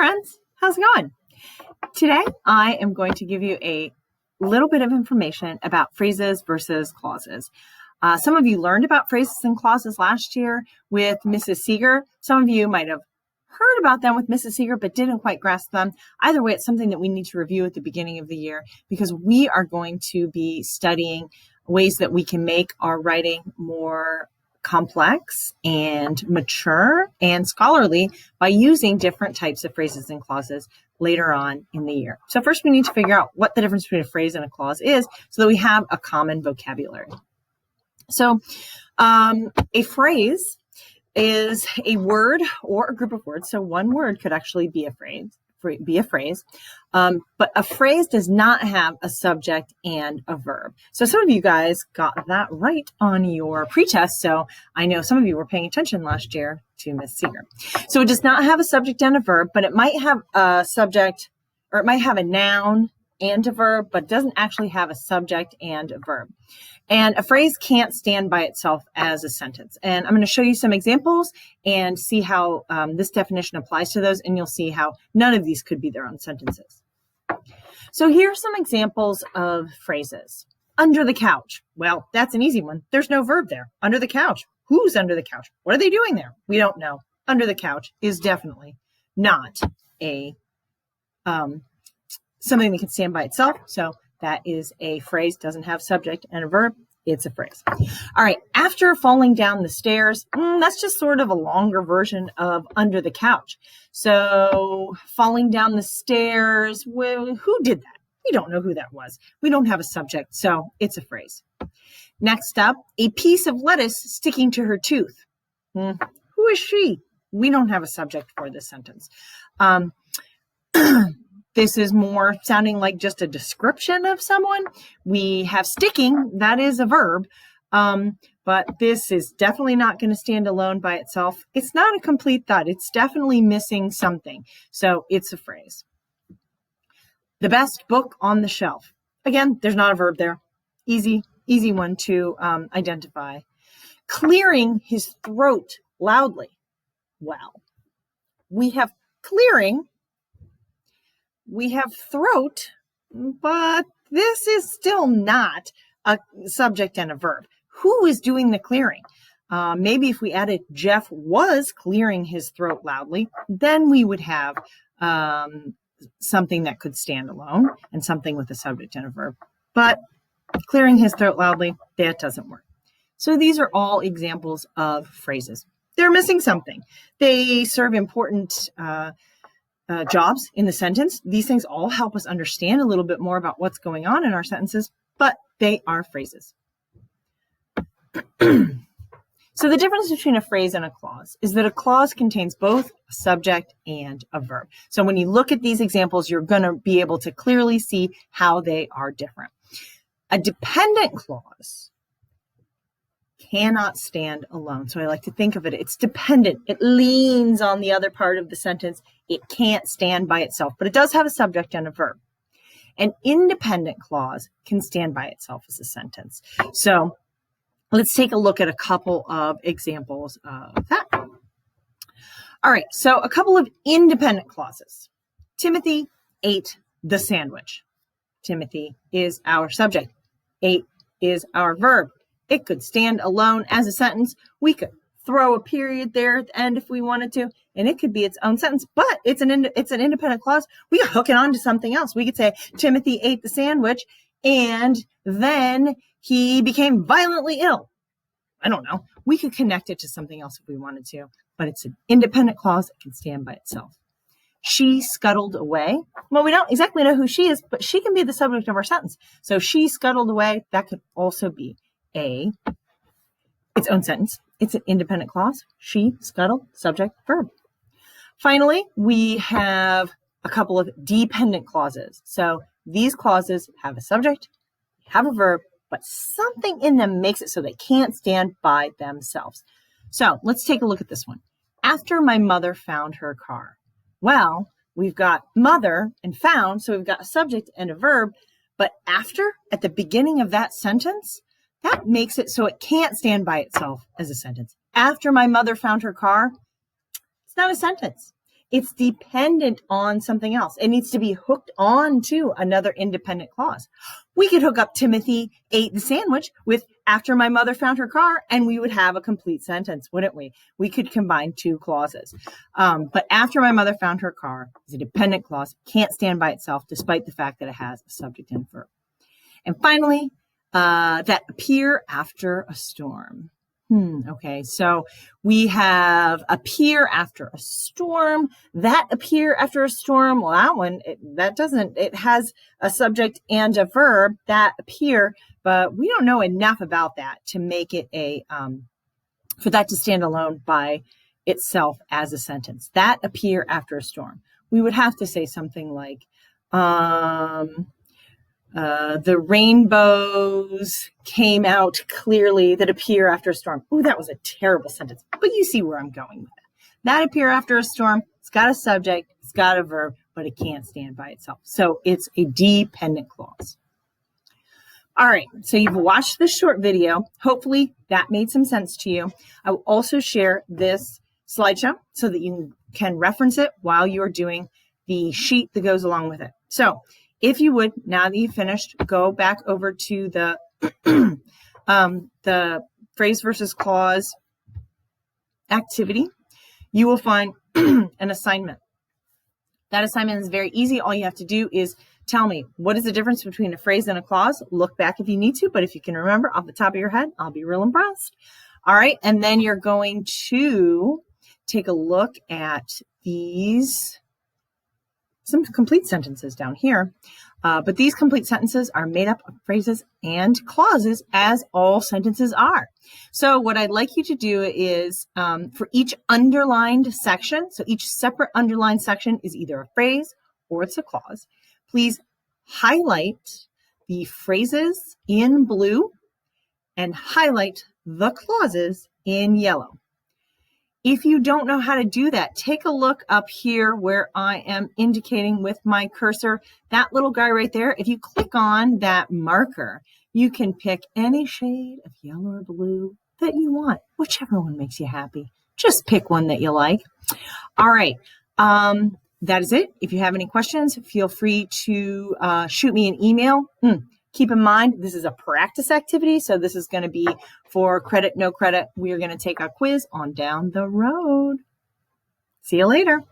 friends, how's it going? Today, I am going to give you a little bit of information about phrases versus clauses. Some of you learned about phrases and clauses last year with Mrs. Seeger. Some of you might have heard about them with Mrs. Seeger, but didn't quite grasp them. Either way, it's something that we need to review at the beginning of the year because we are going to be studying ways that we can make our writing more complex and mature and scholarly by using different types of phrases and clauses later on in the year. So first we need to figure out what the difference between a phrase and a clause is so that we have a common vocabulary. So a phrase is a word or a group of words. So one word could actually be a phrase. But a phrase does not have a subject and a verb. So some of you guys got that right on your pretest. So I know some of you were paying attention last year to Miss Seeger. So it does not have a subject and a verb, but it might have a subject, or it might have a noun and a verb, but it doesn't actually have a subject and a verb. And a phrase can't stand by itself as a sentence. And I'm going to show you some examples and see how this definition applies to those, and you'll see how none of these could be their own sentences. So here are some examples of phrases. Under the couch. Well, that's an easy one. There's no verb there. Under the couch. Who's under the couch? What are they doing there? We don't know. Under the couch is definitely not a something that can stand by itself. So that is a phrase, doesn't have subject and a verb. It's a phrase. All right. After falling down the stairs, that's just sort of a longer version of under the couch. So falling down the stairs, well, who did that? We don't know who that was. We don't have a subject, so it's a phrase. Next up, a piece of lettuce sticking to her tooth. Who is she? We don't have a subject for this sentence. This is more sounding like just a description of someone. We have sticking, that is a verb, but this is definitely not going to stand alone by itself. It's not a complete thought. It's definitely missing something. So it's a phrase. The best book on the shelf. Again, there's not a verb there. Easy one to identify. Clearing his throat loudly. Well, we have clearing. We have throat, but this is still not a subject and a verb. Who is doing the clearing? Maybe if we added Jeff was clearing his throat loudly, then we would have something that could stand alone and something with a subject and a verb. But clearing his throat loudly, that doesn't work. So these are all examples of phrases. They're missing something. They serve important jobs in the sentence. These things all help us understand a little bit more about what's going on in our sentences, but they are phrases. So the difference between a phrase and a clause is that a clause contains both a subject and a verb. So when you look at these examples, you're going to be able to clearly see how they are different. A dependent clause cannot stand alone. So I like to think of it, it's dependent. It leans on the other part of the sentence. It can't stand by itself, but it does have a subject and a verb. An independent clause can stand by itself as a sentence. So let's take a look at a couple of examples of that. All right, so a couple of independent clauses. Timothy ate the sandwich. Timothy is our subject. Ate is our verb. It could stand alone as a sentence. We could throw a period there at the end if we wanted to, and it could be its own sentence, but it's an independent clause. We could hook it on to something else. We could say, Timothy ate the sandwich, and then he became violently ill. I don't know. We could connect it to something else if we wanted to, but it's an independent clause that can stand by itself. She scuttled away. Well, we don't exactly know who she is, but she can be the subject of our sentence. So she scuttled away. That could also be its own sentence. It's an independent clause. She, scuttled, subject, verb. Finally, we have a couple of dependent clauses. So these clauses have a subject, have a verb, but something in them makes it so they can't stand by themselves. So let's take a look at this one. After my mother found her car. Well, we've got mother and found, so we've got a subject and a verb, but after, at the beginning of that sentence, that makes it so it can't stand by itself as a sentence. After my mother found her car, it's not a sentence. It's dependent on something else. It needs to be hooked on to another independent clause. We could hook up Timothy ate the sandwich with after my mother found her car, and we would have a complete sentence, wouldn't we? We could combine two clauses. But after my mother found her car is a dependent clause, can't stand by itself, despite the fact that it has a subject and verb. And finally, that appear after a storm. Okay, so we have appear after a storm. That appear after a storm, well, that one, it has a subject and a verb, that appear, but we don't know enough about that to make it for that to stand alone by itself as a sentence. That appear after a storm. We would have to say something like, the rainbows came out clearly that appear after a storm. Oh, that was a terrible sentence, but you see where I'm going with it. That appear after a storm, it's got a subject, it's got a verb, but it can't stand by itself. So it's a dependent clause. All right, so you've watched this short video. Hopefully that made some sense to you. I will also share this slideshow so that you can reference it while you're doing the sheet that goes along with it. So if you would, now that you've finished, go back over to the phrase versus clause activity. You will find an assignment. That assignment is very easy. All you have to do is tell me, what is the difference between a phrase and a clause? Look back if you need to, but if you can remember off the top of your head, I'll be real impressed. All right, and then you're going to take a look at some complete sentences down here, but these complete sentences are made up of phrases and clauses, as all sentences are. So what I'd like you to do is for each underlined section, so each separate underlined section is either a phrase or it's a clause, please highlight the phrases in blue and highlight the clauses in yellow. If you don't know how to do that, take a look up here where I am indicating with my cursor, that little guy right there. If you click on that marker, you can pick any shade of yellow or blue that you want, whichever one makes you happy. Just pick one that you like. All right, that is it. If you have any questions, feel free to shoot me an email. Keep in mind, this is a practice activity, so this is going to be for credit, no credit. We are going to take a quiz on down the road. See you later.